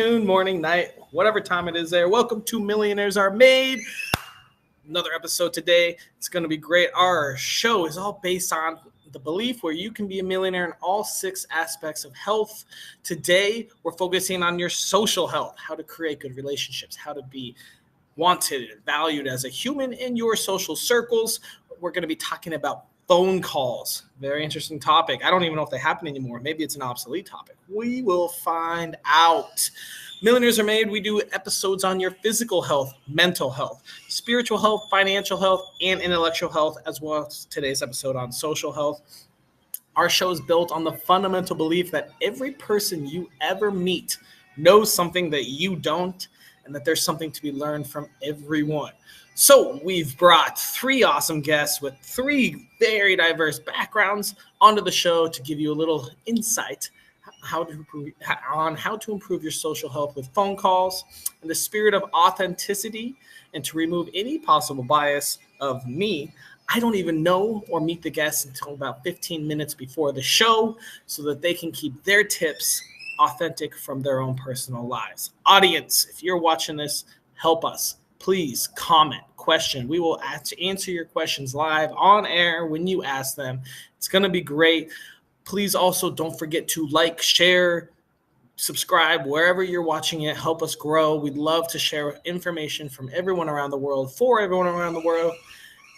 afternoon, morning, night, whatever time it is there. Welcome to Millionaires Are Made. Another episode today. It's going to be great. Our show is all based on the belief where you can be a millionaire in all 6 aspects of health. Today, we're focusing on your social health, how to create good relationships, how to be wanted and valued as a human in your social circles. We're going to be talking about phone calls. Very interesting topic. I don't even know if they happen anymore. Maybe it's an obsolete topic. We will find out. Millionaires Are Made. We do episodes on your physical health, mental health, spiritual health, financial health, and intellectual health, as well as today's episode on social health. Our show is built on the fundamental belief that every person you ever meet knows something that you don't, and that there's something to be learned from everyone. So we've brought 3 awesome guests with 3 very diverse backgrounds onto the show to give you a little insight on how to improve your social health with phone calls in the spirit of authenticity and to remove any possible bias of me. I don't even know or meet the guests until about 15 minutes before the show so that they can keep their tips authentic from their own personal lives. Audience, if you're watching this, help us. Please comment, question. We will answer your questions live on air when you ask them. It's going to be great. Please also don't forget to like, share, subscribe wherever you're watching it. Help us grow. We'd love to share information from everyone around the world for everyone around the world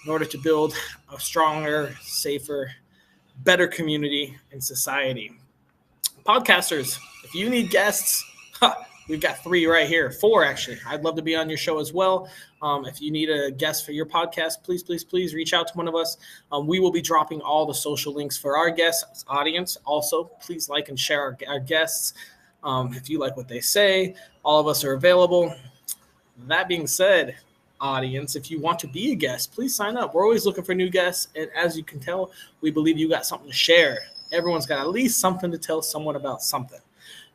in order to build a stronger, safer, better community and society. Podcasters, if you need guests, we've got 3 right here. 4, actually. I'd love to be on your show as well. If you need a guest for your podcast, please reach out to one of us. We will be dropping all the social links for our guests, audience. Also, please like and share our guests. If you like what they say, all of us are available. That being said, audience, if you want to be a guest, please sign up. We're always looking for new guests. And as you can tell, we believe you got something to share. Everyone's got at least something to tell someone about something.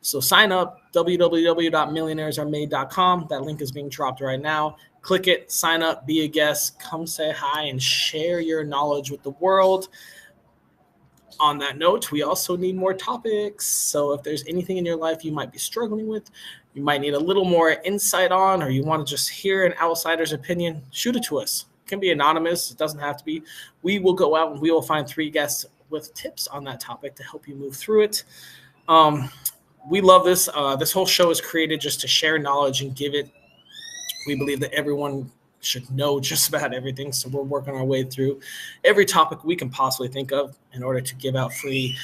So sign up, www.millionairesaremade.com. That link is being dropped right now. Click it, sign up, be a guest, come say hi, and share your knowledge with the world. On that note, we also need more topics. So if there's anything in your life you might be struggling with, you might need a little more insight on, or you want to just hear an outsider's opinion, shoot it to us. It can be anonymous. It doesn't have to be. We will go out and we will find 3 guests with tips on that topic to help you move through it. We love this. This whole show is created just to share knowledge and give it. We believe that everyone should know just about everything. So we're working our way through every topic we can possibly think of in order to give out free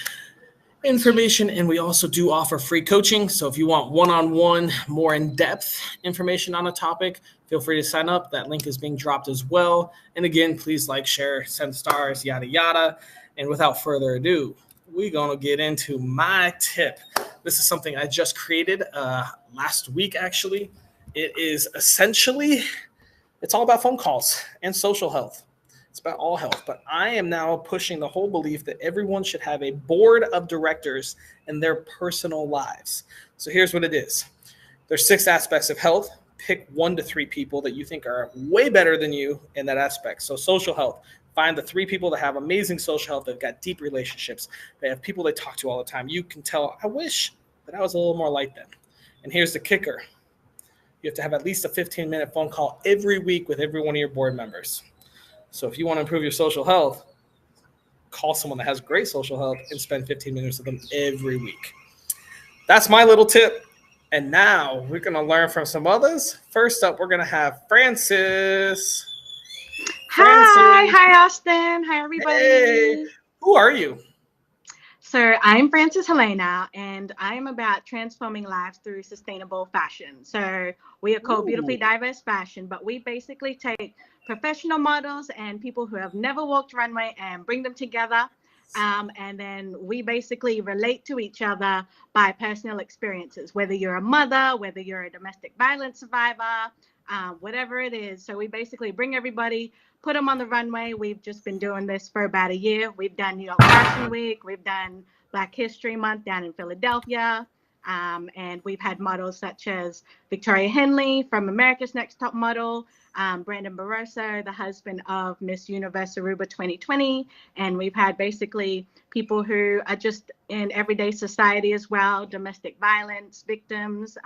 information. And we also do offer free coaching. So if you want one-on-one, more in-depth information on a topic, feel free to sign up. That link is being dropped as well. And again, please like, share, send stars, yada, yada. And without further ado, we're going to get into my tip. This is something I just created last week, actually. It is essentially, it's all about phone calls and social health. It's about all health. But I am now pushing the whole belief that everyone should have a board of directors in their personal lives. So here's what it is. There's 6 aspects of health. Pick 1 to 3 people that you think are way better than you in that aspect. So social health. Find the 3 people that have amazing social health. They've got deep relationships. They have people they talk to all the time. You can tell, I wish that I was a little more like them. And here's the kicker. You have to have at least a 15-minute phone call every week with every one of your board members. So if you want to improve your social health, call someone that has great social health and spend 15 minutes with them every week. That's my little tip. And now we're going to learn from some others. First up, we're going to have Francis. Hi, Austin. Hi, everybody. Hey, who are you? So I'm Francis Helena, and I'm about transforming lives through sustainable fashion. So we are called Beautifully Diverse Fashion, but we basically take professional models and people who have never walked runway and bring them together. And then we basically relate to each other by personal experiences, whether you're a mother, whether you're a domestic violence survivor, whatever it is. So we basically bring everybody, put them on the runway. We've just been doing this for about a year. We've done New York Fashion Week. We've done Black History Month down in Philadelphia. And we've had models such as Victoria Henley from America's Next Top Model, Brandon Barroso, the husband of Miss Universe Aruba 2020. And we've had basically people who are just in everyday society as well, domestic violence victims,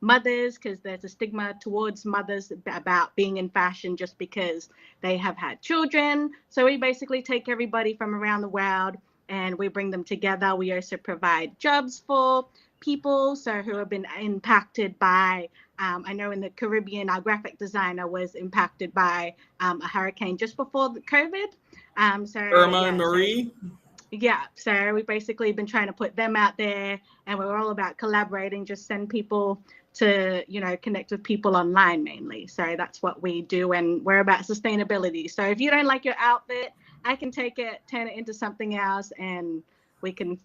mothers, because there's a stigma towards mothers about being in fashion just because they have had children. So we basically take everybody from around the world and we bring them together. We also provide jobs for people who have been impacted by, I know in the Caribbean, our graphic designer was impacted by a hurricane just before the COVID. Irma and Marie. So we've basically been trying to put them out there, and we're all about collaborating, just send people to, connect with people online mainly. So that's what we do, and we're about sustainability. So if you don't like your outfit, I can take it, turn it into something else, and we can,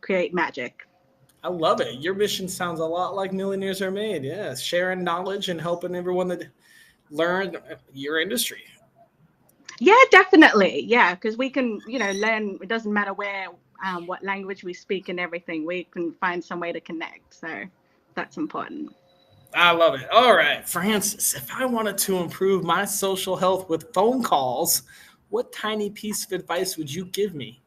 create magic. I love it. Your mission sounds a lot like Millionaires Are Made. Yeah, sharing knowledge and helping everyone that learn your industry. Yeah, definitely. Yeah, because we can, learn. It doesn't matter what language we speak and everything. We can find some way to connect. So that's important. I love it. All right, Francis, if I wanted to improve my social health with phone calls, what tiny piece of advice would you give me?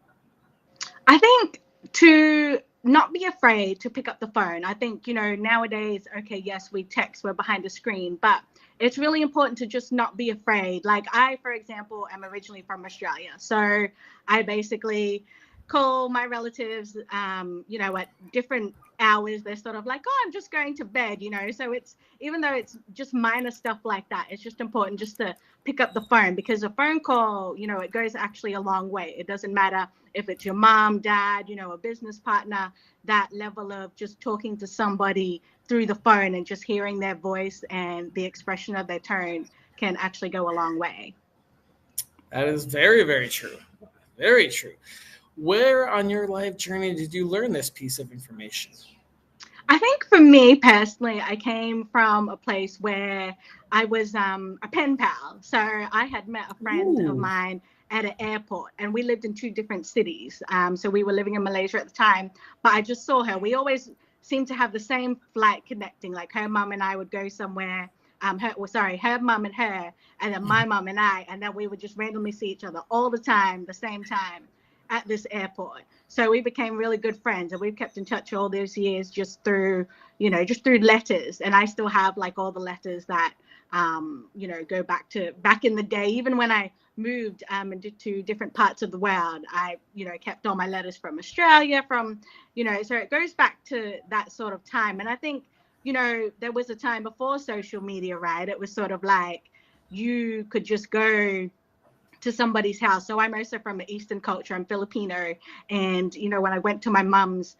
I think to not be afraid to pick up the phone. I think, nowadays, okay, yes, we text, we're behind a screen, but it's really important to just not be afraid. Like I, for example, am originally from Australia. So I basically call my relatives, at different hours. They're sort of like, oh, I'm just going to bed, So it's, even though it's just minor stuff like that, it's just important just to pick up the phone, because a phone call, it goes actually a long way. It doesn't matter if it's your mom, dad, a business partner, that level of just talking to somebody through the phone and just hearing their voice and the expression of their tone can actually go a long way. That is very, very true. Very true. Where on your life journey did you learn this piece of information? I think for me personally, I came from a place where I was a pen pal. So I had met a friend of Ooh. mine at an airport, and we lived in two different cities. So we were living in Malaysia at the time, but I just saw her. We always seemed to have the same flight connecting. Like her mom and I would go somewhere. Her mom and her, and then my mom and I, and then we would just randomly see each other all the time, the same time at this airport. So we became really good friends, and we've kept in touch all those years just through, just through letters. And I still have like all the letters that, go back in the day, even when I moved into different parts of the world. I, kept all my letters from Australia, so it goes back to that sort of time. And I think, there was a time before social media, right? It was sort of like you could just go to somebody's house. So I'm also from an Eastern culture. I'm Filipino. And, when I went to my mom's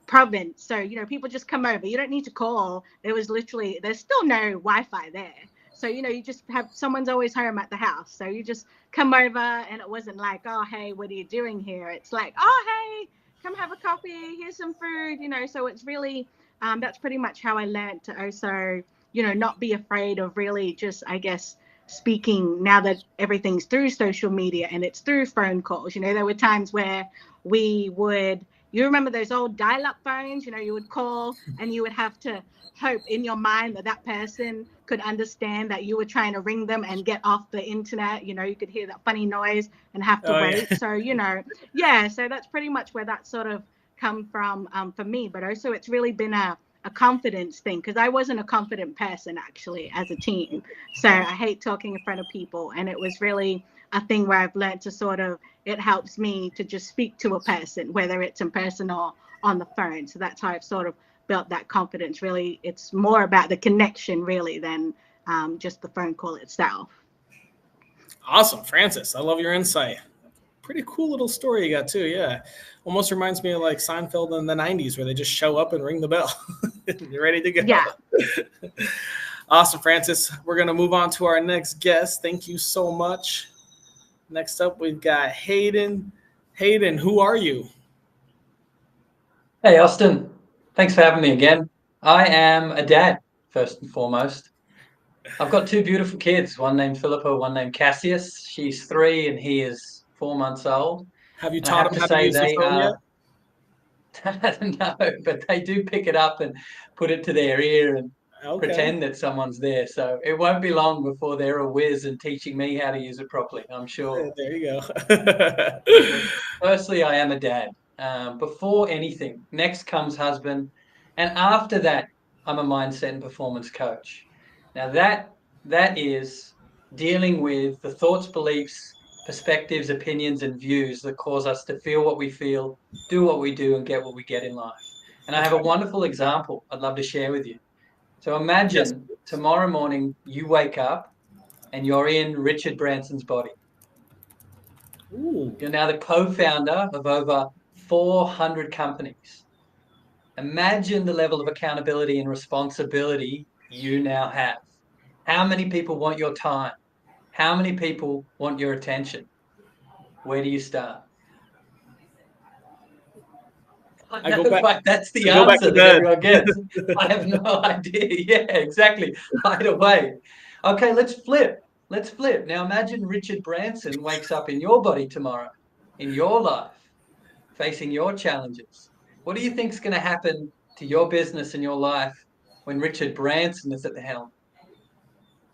province, so, people just come over. You don't need to call. There's still no Wi-Fi there. So, you just have, someone's always home at the house. So you just come over, and it wasn't like, oh, hey, what are you doing here? It's like, oh, hey, come have a coffee. Here's some food, So it's really, that's pretty much how I learned to also, not be afraid of really just, I guess, speaking now that everything's through social media and it's through phone calls. There were times where you remember those old dial-up phones, you would call and you would have to hope in your mind that that person could understand that you were trying to ring them and get off the internet. You could hear that funny noise and have to wait. Yeah. So, so that's pretty much where that sort of come from for me. But also it's really been a confidence thing, because I wasn't a confident person actually as a teen. So I hate talking in front of people. And it was really a thing where I've learned to sort of, it helps me to just speak to a person, whether it's in person or on the phone. So that's how I've sort of built that confidence. Really, it's more about the connection really than just the phone call itself. Awesome, Francis. I love your insight. Pretty cool little story you got too. Yeah, almost reminds me of like Seinfeld in the '90s, where they just show up and ring the bell. You're ready to go. Yeah. Awesome, Francis. We're gonna move on to our next guest. Thank you so much. Next up, we've got Hayden. Hayden, who are you? Hey, Austin. Thanks for having me again. I am a dad, first and foremost. I've got two beautiful kids, one named Philippa, one named Cassius. She's 3 and he is 4 months old. Have you And I taught have him to how to say use the they phone are, yet? No, but they do pick it up and put it to their ear and Okay. pretend that someone's there. So it won't be long before they're a whiz and teaching me how to use it properly, I'm sure. There you Well, go. firstly, I am a dad. Before anything, next comes husband, and after that, I'm a mindset and performance coach. Now that is dealing with the thoughts, beliefs, perspectives, opinions, and views that cause us to feel what we feel, do what we do, and get what we get in life. And I have a Okay. wonderful example I'd love to share with you. So Yes. imagine tomorrow morning you wake up and you're in Richard Branson's body. Ooh. You're now the co-founder of over 400 companies. Imagine the level of accountability and responsibility you now have. How many people want your time? How many people want your attention? Where do you start? I I know, go back. right? That's the I go back answer to that bed. everyone gets. I have no idea. Yeah, exactly. Hide away. Okay, let's flip. Let's flip. Now imagine Richard Branson wakes up in your body tomorrow, in your life, facing your challenges. What do you think is going to happen to your business and your life when Richard Branson is at the helm?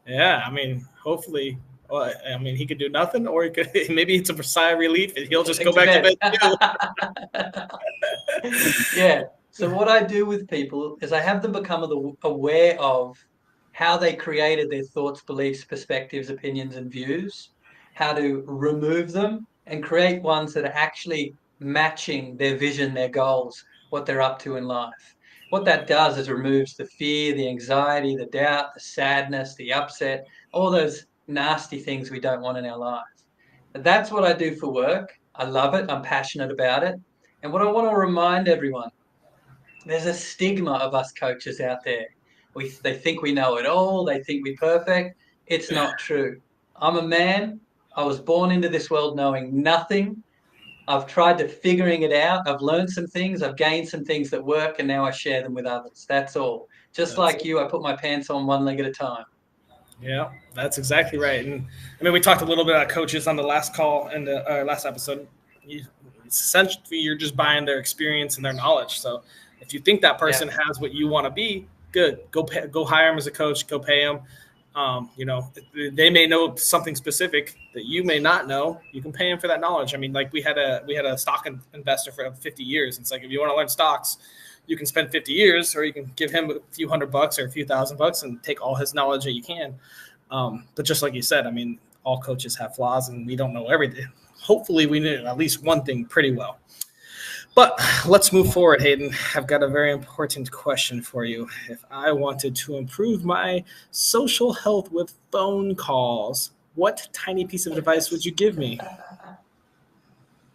Yeah, I mean, hopefully, well, I mean, he could do nothing, or he could maybe it's a sigh of relief, and he'll just Heading go to back to bed. bed too. Yeah. So what I do with people is I have them become aware of how they created their thoughts, beliefs, perspectives, opinions, and views, how to remove them and create ones that are actually matching their vision, their goals, what they're up to in life. What that does is removes the fear, the anxiety, the doubt, the sadness, the upset, all those nasty things we don't want in our life. That's what I do for work. I love it. I'm passionate about it. And what I want to remind everyone, there's a stigma of us coaches out there. They think we know it all. They think we're perfect. It's not true. I'm a man. I was born into this world knowing nothing. I've tried to figuring it out. I've learned some things. I've gained some things that work, and now I share them with others. That's all. Just That's like it. you, I put my pants on one leg at a time. Yeah, that's exactly right. And I mean, we talked a little bit about coaches on the last call and the last episode. You, it's essentially you're just buying their experience and their knowledge. So if you think that Yeah. person has what you want to be, good. Go hire them as a coach. Go pay them. You know, they may know something specific that you may not know. You can pay them for that knowledge. I mean, like we had a stock investor for 50 years. It's like if you want to learn stocks, you can spend 50 years, or you can give him a few $100 or a few $1,000 and take all his knowledge that you can. But just like you said, I mean, all coaches have flaws, and we don't know everything. Hopefully, we know at least one thing pretty well. But let's move forward, Hayden. I've got a very important question for you. If I wanted to improve my social health with phone calls, what tiny piece of advice would you give me?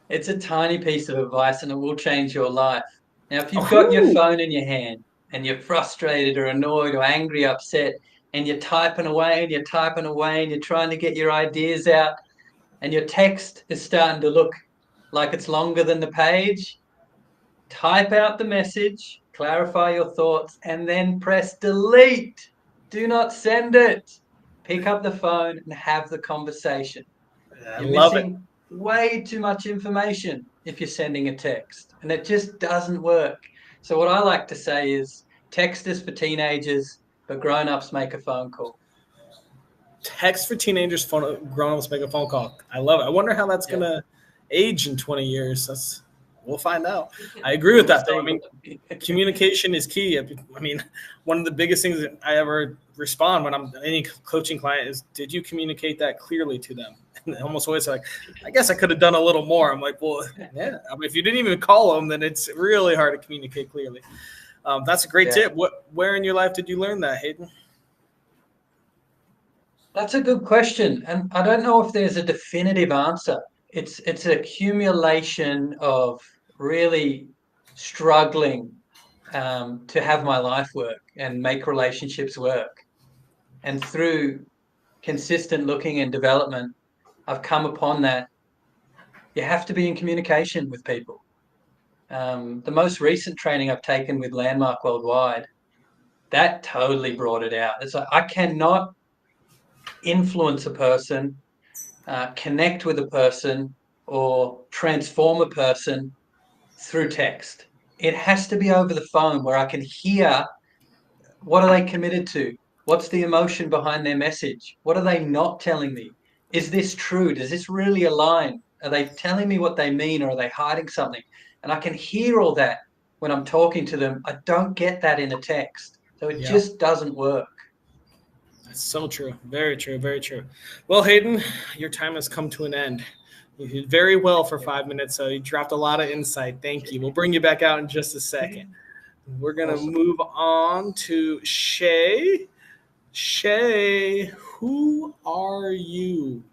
It's a tiny piece of advice and it will change your life. Now, if you've got your Oh, phone in your hand and you're frustrated or annoyed or angry, upset, and you're typing away and you're typing away and you're trying to get your ideas out, and your text is starting to look like it's longer than the page, type out the message, clarify your thoughts, and then press delete. Do not send it. Pick up the phone and have the conversation. I You're love it. missing way too much information if you're sending a text, and it just doesn't work. So, what I like to say is text is for teenagers, but grown ups make a phone call. Text for teenagers, phone grown-ups make a phone call. I love it. I wonder how that's Yeah, gonna age in 20 years. We'll find out. I agree with we'll that though. I see. mean, communication is key. I mean, one of the biggest things that I ever respond when I'm any coaching client is, did you communicate that clearly to them? And they almost always like, I guess I could have done a little more. I'm like, well, yeah. I mean, if you didn't even call them, then it's really hard to communicate clearly. That's a great Yeah, tip. Where in your life did you learn that, Hayden? that's a good question, and I don't know if there's a definitive answer. It's an accumulation of really struggling to have my life work and make relationships work, and through consistent looking and development, I've come upon that you have to be in communication with people. The most recent training I've taken with Landmark Worldwide, that totally brought it out. It's like I cannot influence a person, connect with a person, or transform a person through text. it has to be over the phone where I can hear what are they committed to? What's the emotion behind their message? What are they not telling me? Is this true? Does this really align? Are they telling me what they mean, or are they hiding something? And I can hear all that when I'm talking to them. I don't get that in a text. So it Yep. just doesn't work. That's so true. Very true. Very true. Well, Hayden, your time has come to an end. You did very well for 5 minutes, so you dropped a lot of insight. Thank you. We'll bring you back out in just a second. We're going to Awesome. move on to Shay. Shay, who are you?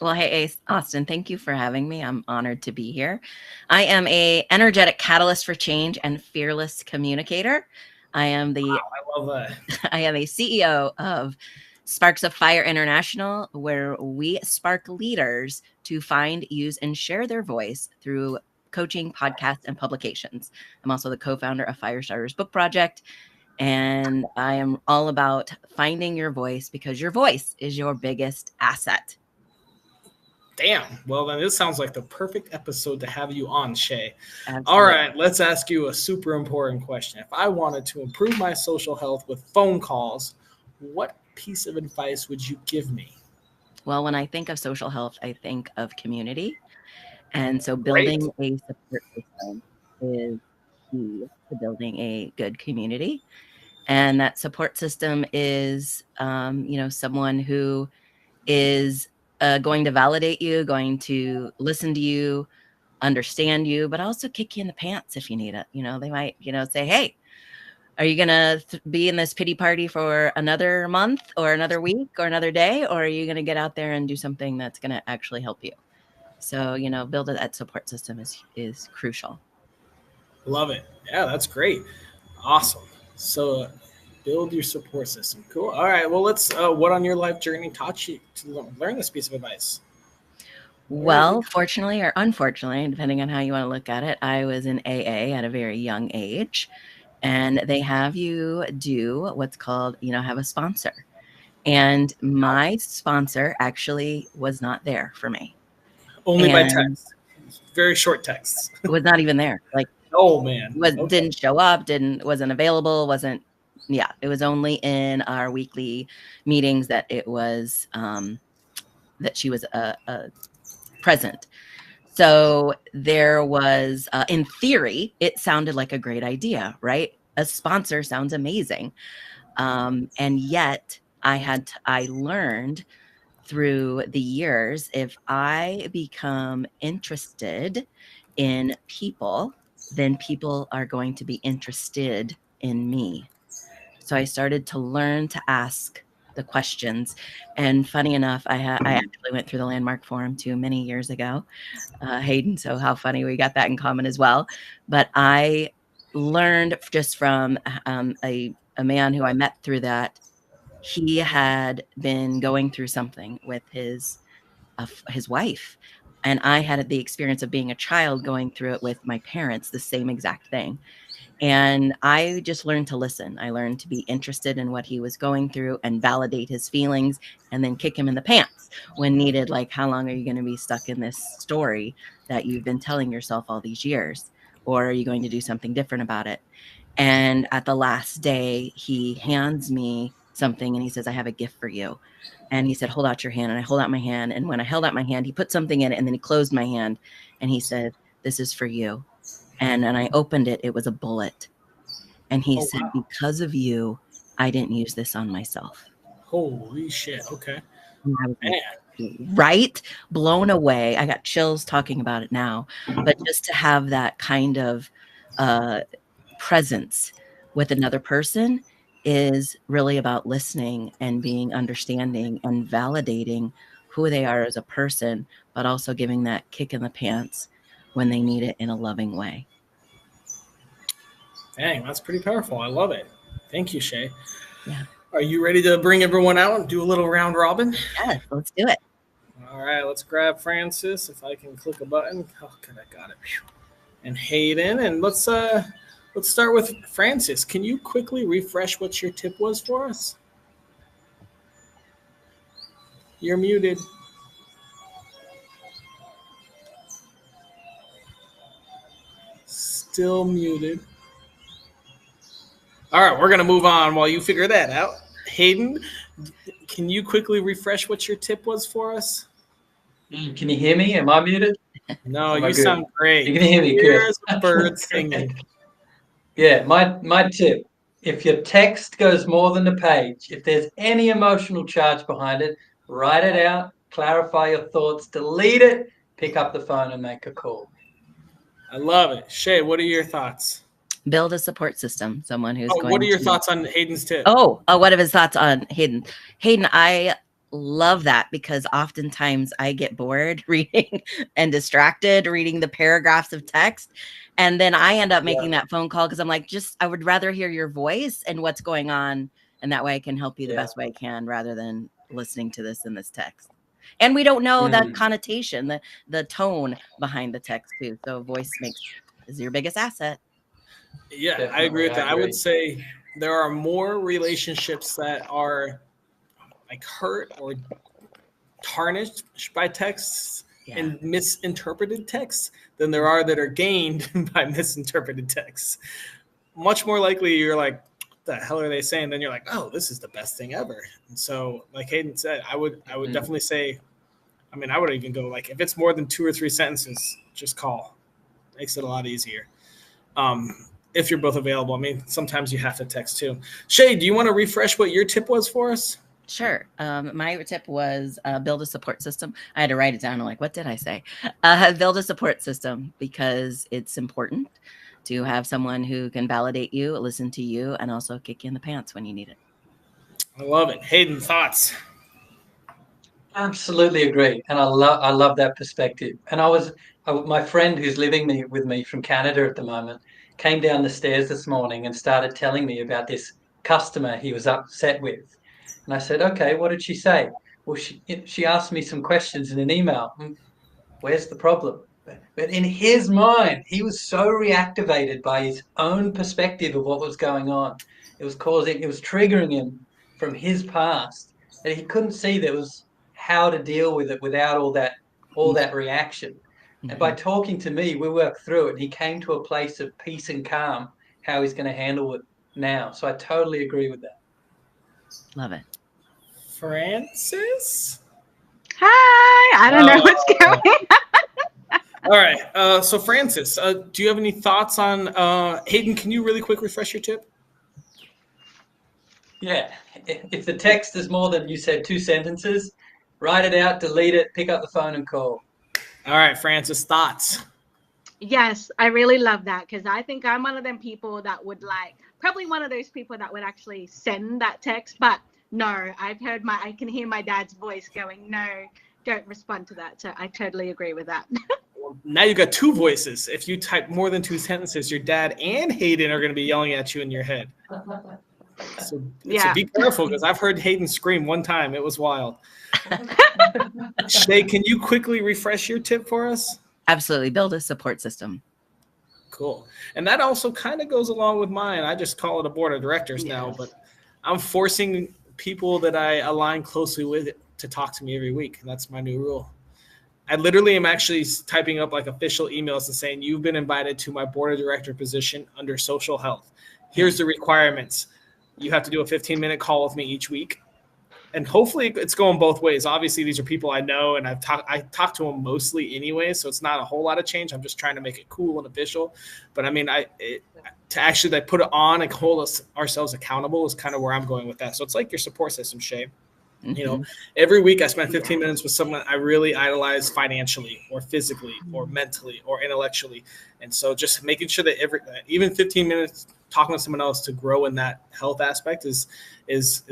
Well, hey, Austin, thank you for having me. I'm honored to be here. I am a energetic catalyst for change and fearless communicator. I am the I love that. I am a CEO of Sparks of Fire International, where we spark leaders to find, use, and share their voice through coaching, podcasts, and publications. I'm also the co-founder of Firestarters Book Project, and I am all about finding your voice because your voice is your biggest asset. Damn. Well, then this sounds like the perfect episode to have you on, Shay. Absolutely. All right, let's ask you a super important question. If I wanted to improve my social health with phone calls, what piece of advice would you give me? Well, when I think of social health, I think of community. And so Great. building a support system is key to building a good community. And that support system is, someone who is going to validate you, going to listen to you, understand you, but also kick you in the pants if you need it. They might, say, hey, are you going to be in this pity party for another month or another week or another day? Or are you going to get out there and do something that's going to actually help you? So, building that support system is crucial. Love it. Yeah, that's great. Awesome. So build your support system. Cool. All right. Well, let's. What on your life journey taught you to learn this piece of advice? Well, fortunately or unfortunately, depending on how you want to look at it, I was in AA at a very young age, and they have you do what's called, have a sponsor. And my sponsor actually was not there for me. Only by text. Very short texts. It was not even there. Like, oh man, didn't show up, wasn't available, it was only in our weekly meetings that it was that she was present. So there was, in theory, it sounded like a great idea, right? A sponsor sounds amazing. And yet I learned through the years, if I become interested in people, then people are going to be interested in me. So I started to learn to ask the questions. And funny enough, I actually went through the Landmark Forum too many years ago, Hayden. So how funny, we got that in common as well. But I learned just from a man who I met through that. He had been going through something with his wife. And I had the experience of being a child going through it with my parents, the same exact thing. And I just learned to listen. I learned to be interested in what he was going through and validate his feelings, and then kick him in the pants when needed. Like, how long are you going to be stuck in this story that you've been telling yourself all these years? Or are you going to do something different about it? And at the last day, he hands me something and he says, I have a gift for you. And he said, hold out your hand. And I hold out my hand. And when I held out my hand, he put something in it, and then he closed my hand and he said, this is for you. And I opened it. It was a bullet. And he said, wow. because of you, I didn't use this on myself. Holy shit. Okay. And I was like, right? Blown away. I got chills talking about it now. But just to have that kind of presence with another person is really about listening and being understanding and validating who they are as a person, but also giving that kick in the pants when they need it in a loving way. Dang, that's pretty powerful. I love it. Thank you, Shay. Yeah. Are you ready to bring everyone out and do a little round robin? Yes, let's do it. All right, let's grab Francis. If I can click a button. Oh, good, I got it. And Hayden, and let's start with Francis. Can you quickly refresh what your tip was for us? You're muted. still muted. All right, we're going to move on while you figure that out. Hayden, can you quickly refresh what your tip was for us? Can you hear me? Am I muted? No, Am I you good? sound great. You can hear me, Clear good. as a bird singing. Yeah, my tip, if your text goes more than a page, if there's any emotional charge behind it, write it out, clarify your thoughts, delete it, pick up the phone and make a call. I love it. Shay, what are your thoughts? Build a support system, someone who's going what are your to... thoughts on Hayden's tip? Oh, what are his thoughts on Hayden? Hayden, I love that because oftentimes I get bored reading and distracted reading the paragraphs of text. And then I end up making that phone call because I'm like, I would rather hear your voice and what's going on. And that way I can help you the best way I can rather than listening to this in this text. And we don't know that connotation, the tone behind the text too. So voice is your biggest asset. Yeah, Definitely, I agree with that. I agree. would say there are more relationships that are like hurt or tarnished by texts and misinterpreted texts than there are that are gained by misinterpreted texts. Much more likely you're like, what the hell are they saying? Then you're like, oh, this is the best thing ever. And so, like Hayden said, I would definitely say, I mean, I would even go like, if it's more than 2 or 3 sentences, just call. Makes it a lot easier. If you're both available. I mean, sometimes you have to text too. Shay, do you want to refresh what your tip was for us? Sure. My tip was build a support system. I had to write it down. I'm like, what did I say? Build a support system because it's important to have someone who can validate you, listen to you, and also kick you in the pants when you need it. I love it. Hayden, thoughts? Absolutely agree, and I love that perspective. And my friend who's living with me from Canada at the moment came down the stairs this morning and started telling me about this customer he was upset with. And I said, okay, what did she say? Well, she asked me some questions in an email. Where's the problem? But in his mind, he was so reactivated by his own perspective of what was going on. It was triggering him from his past, and he couldn't see there was how to deal with it without all that reaction. And by talking to me, we worked through it, and he came to a place of peace and calm, how he's going to handle it now. So I totally agree with that. Love it. Francis? Hi, I don't know what's going on. All right. So Francis, do you have any thoughts on Hayden? Can you really quick refresh your tip? Yeah. If the text is more than you said 2 sentences, write it out, delete it, pick up the phone and call. All right, Francis, thoughts? Yes, I really love that because I think I'm one of them people that would probably one of those people that would actually send that text, but no, I can hear my dad's voice going, no, don't respond to that. So I totally agree with that. Now you've got 2 voices. If you type more than 2 sentences, your dad and Hayden are going to be yelling at you in your head. So be careful because I've heard Hayden scream one time. It was wild. Shay, can you quickly refresh your tip for us? Absolutely. Build a support system. Cool. And that also kind of goes along with mine. I just call it a board of directors now, but I'm forcing people that I align closely with to talk to me every week. And that's my new rule. I literally am actually typing up like official emails and saying, you've been invited to my board of director position under social health. Here's the requirements. You have to do a 15-minute call with me each week. And hopefully it's going both ways. Obviously, these are people I know, and I talk to them mostly anyway, so it's not a whole lot of change. I'm just trying to make it cool and official. But I mean, to actually put it on and hold ourselves accountable is kind of where I'm going with that. So it's like your support system, Shay. Mm-hmm. You know, every week I spend 15 minutes with someone I really idolize financially or physically or mentally or intellectually. And so just making sure that even 15 minutes talking to someone else to grow in that health aspect is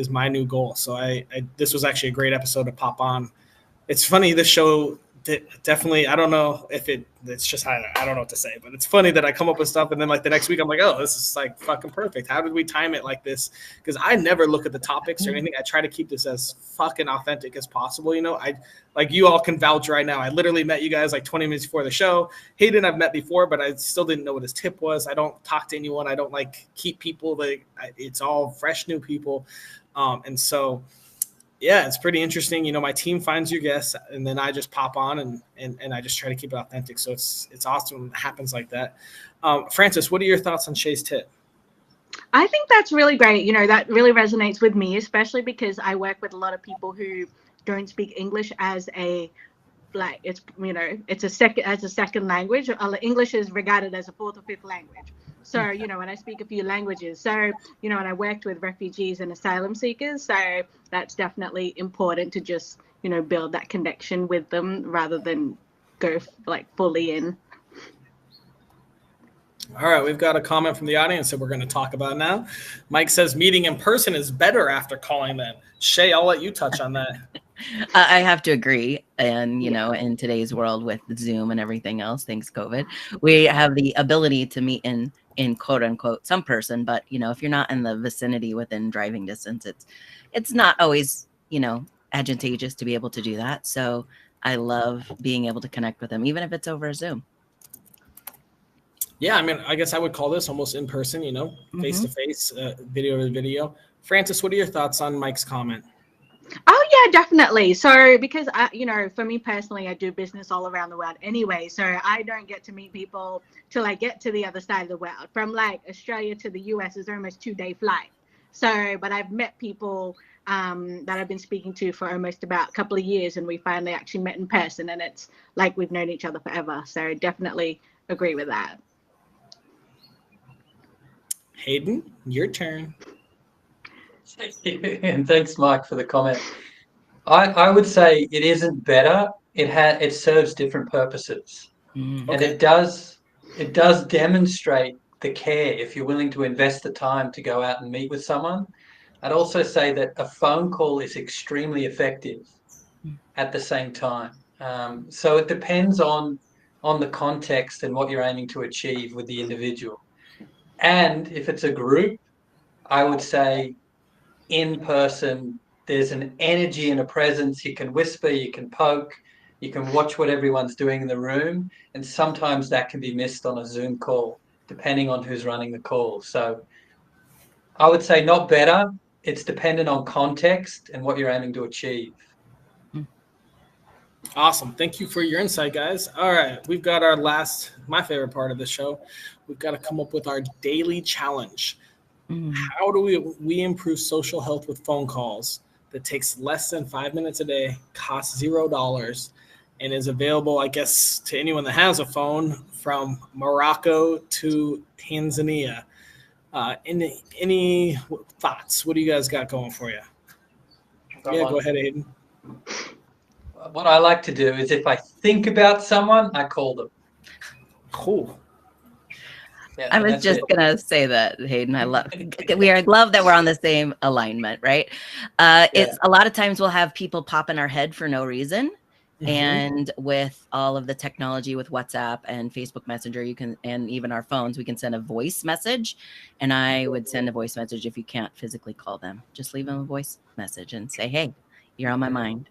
my new goal. So this was actually a great episode to pop on. It's funny, this show definitely, I don't know if it's just, I don't know what to say, but it's funny that I come up with stuff and then like the next week I'm like, oh, this is like fucking perfect. How did we time it like this? Because I never look at the topics or anything. I try to keep this as fucking authentic as possible. You know, like you all can vouch right now. I literally met you guys like 20 minutes before the show. Hayden I've met before, but I still didn't know what his tip was. I don't talk to anyone. I don't like keep people. It's all fresh new people. And so yeah, it's pretty interesting. You know, my team finds your guests, and then I just pop on and I just try to keep it authentic. So it's awesome when it happens like that. Francis, what are your thoughts on Shay's tip? I think that's really great. You know, that really resonates with me, especially because I work with a lot of people who don't speak English as a like it's you know it's a second language. English is regarded as a fourth or fifth language. So you know, when I speak a few languages, so you know, and I worked with refugees and asylum seekers, so that's definitely important to just you know build that connection with them rather than go like fully in. All right, we've got a comment from the audience that we're going to talk about now. Mike says meeting in person is better after calling them. Shay, I'll let you touch on that. I have to agree. And, you know, in today's world with Zoom and everything else, thanks COVID, we have the ability to meet in quote unquote some person. But, you know, if you're not in the vicinity within driving distance, it's not always, you know, advantageous to be able to do that. So I love being able to connect with them, even if it's over Zoom. Yeah, I mean, I guess I would call this almost in person, you know, face to face, video to video. Francis, what are your thoughts on Mike's comment? Oh yeah, definitely. So because I, you know, for me personally, I do business all around the world anyway. So I don't get to meet people till I get to the other side of the world. From like Australia to the US is almost 2-day flight. So, but I've met people that I've been speaking to for almost about a couple of years, and we finally actually met in person, and it's like we've known each other forever. So definitely agree with that. Hayden, your turn. And thanks, Mike, for the comment. I would say it isn't better. It serves different purposes, and Okay. it does demonstrate the care if you're willing to invest the time to go out and meet with someone. I'd also say that a phone call is extremely effective at the same time. So it depends on the context and what you're aiming to achieve with the individual. And if it's a group, I would say in person, there's an energy and a presence. You can whisper, you can poke, you can watch what everyone's doing in the room. And sometimes that can be missed on a Zoom call, depending on who's running the call. So I would say not better. It's dependent on context and what you're aiming to achieve. Awesome. Thank you for your insight, guys. All right. We've got our my favorite part of the show. We've got to come up with our daily challenge. How do we improve social health with phone calls that takes less than 5 minutes a day, costs $0, and is available, I guess, to anyone that has a phone from Morocco to Tanzania? Any thoughts? What do you guys got going for you? Yeah, go ahead, Aiden. What I like to do is if I think about someone, I call them. Cool. Yeah, I was just gonna say that, Hayden. I love that we're on the same alignment, right? It's a lot of times we'll have people pop in our head for no reason. And with all of the technology with WhatsApp and Facebook Messenger, and even our phones, we can send a voice message. And I would send a voice message if you can't physically call them. Just leave them a voice message and say, hey, you're on my mind.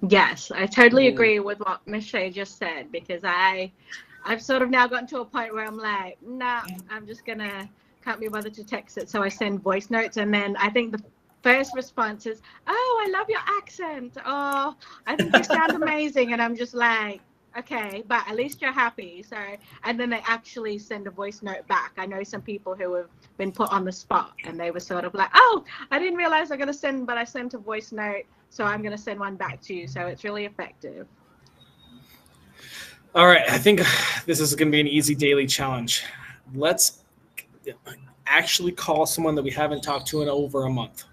Yes, I totally agree with what Miss Shay just said, because I've sort of now gotten to a point where I'm like, nah, I'm just gonna can't be bothered to text it. So I send voice notes, and then I think the first response is, oh, I love your accent. Oh, I think you sound amazing. And I'm just like, okay, but at least you're happy. So, and then they actually send a voice note back. I know some people who have been put on the spot, and they were sort of like, oh, I didn't realize I'm going to send, but I sent a voice note. So I'm going to send one back to you. So it's really effective. All right. I think this is going to be an easy daily challenge. Let's actually call someone that we haven't talked to in over a month.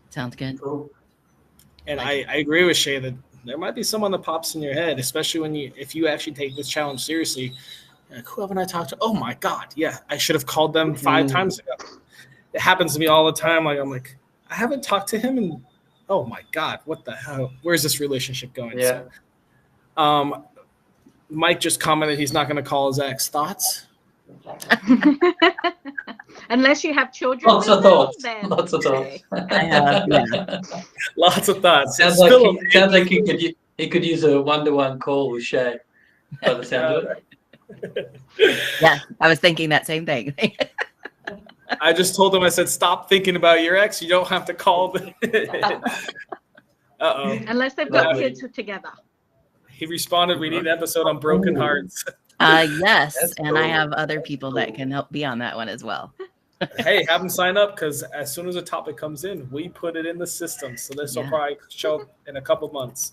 Sounds good. Cool. And I agree with Shay that there might be someone that pops in your head, especially if you actually take this challenge seriously. Like, who haven't I talked to? Oh my God. Yeah. I should have called them 5 times ago. It happens to me all the time. Like, I'm like, I haven't talked to him and oh my God, what the hell? Where's this relationship going? Yeah. So, Mike just commented he's not going to call his ex. Thoughts? Unless you have children. Lots of thoughts. Lots of thoughts. I have, yeah. Lots of thoughts. Sounds like he could use a 1-to-1 call with Shay. By the sound of it. Yeah, I was thinking that same thing. I just told him, I said, stop thinking about your ex. You don't have to call. Uh-oh. Unless they've got Lovely. kids together. He responded, we need an episode on broken hearts. Yes, That's and I cool. have other That's people cool. that can help be on that one as well. Hey, have them sign up, because as soon as a topic comes in, we put it in the system. So this will Yeah. probably show up in a couple months.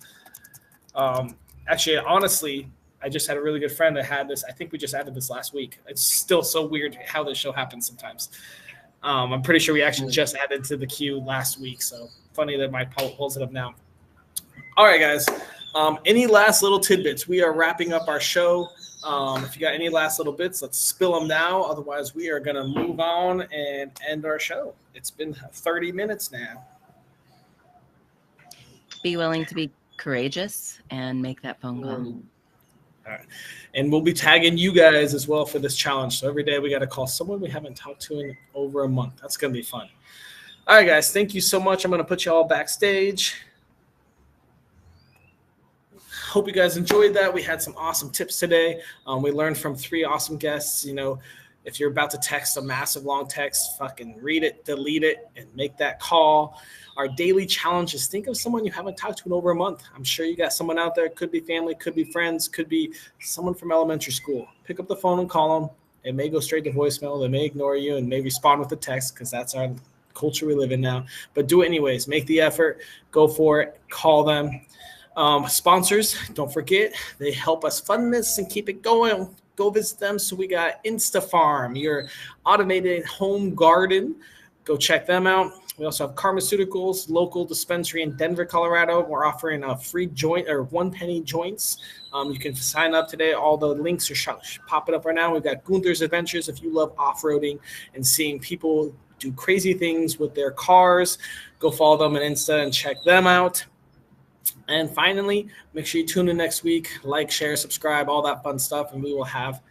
Actually, honestly, I just had a really good friend that had this. I think we just added this last week. It's still so weird how this show happens sometimes. I'm pretty sure we actually just added to the queue last week. So funny that my pulls it up now. All right, guys. Any last little tidbits? We are wrapping up our show. If you got any last little bits, let's spill them now. Otherwise, we are going to move on and end our show. It's been 30 minutes now. Be willing to be courageous and make that phone call. All right. And we'll be tagging you guys as well for this challenge. So every day we got to call someone we haven't talked to in over a month. That's going to be fun. All right, guys. Thank you so much. I'm going to put you all backstage. Hope you guys enjoyed that. We had some awesome tips today. We learned from 3 awesome guests. You know, if you're about to text a massive long text, fucking read it, delete it, and make that call. Our daily challenge is think of someone you haven't talked to in over a month. I'm sure you got someone out there. Could be family, could be friends, could be someone from elementary school. Pick up the phone and call them. It may go straight to voicemail. They may ignore you and may respond with a text, because that's our culture we live in now. But do it anyways. Make the effort. Go for it. Call them. Sponsors, don't forget, they help us fund this and keep it going. Go visit them. So we got InstaFarm, your automated home garden. Go check them out. We also have Pharmaceuticals, local dispensary in Denver, Colorado. We're offering a free joint or 1 penny joints. You can sign up today. All the links are popping up right now. We've got Gunther's Adventures. If you love off-roading and seeing people do crazy things with their cars, go follow them on Insta and check them out. And finally, make sure you tune in next week, like, share, subscribe, all that fun stuff, and we will have